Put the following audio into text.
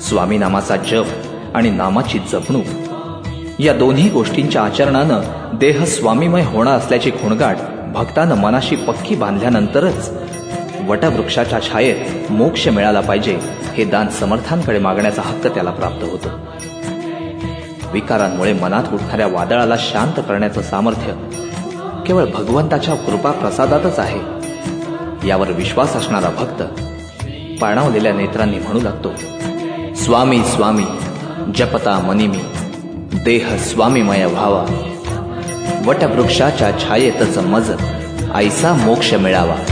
स्वामी नामाचा जप आणि नामाची जपणूक या दोन्ही गोष्टींच्या आचरणानं देह स्वामीमय होणार असल्याची खुणगाठ भक्तानं मनाशी पक्की बांधल्यानंतरच वटवृक्षाच्या छायेत मोक्ष मिळाला पाहिजे हे दान समर्थांकडे मागण्याचा हक्क त्याला प्राप्त होतो. विकारांमुळे मनात उठणाऱ्या वादळाला शांत करण्याचं सामर्थ्य केवळ भगवंताच्या कृपा प्रसादातच आहे. यावर विश्वास असणारा भक्त पाणावलेल्या नेत्रांनी म्हणू लागतो, स्वामी स्वामी जपता मनी मी, देह स्वामीमय व्हावा, वटवृक्षाच्या छायेतच मज ऐसा मोक्ष मिळावा.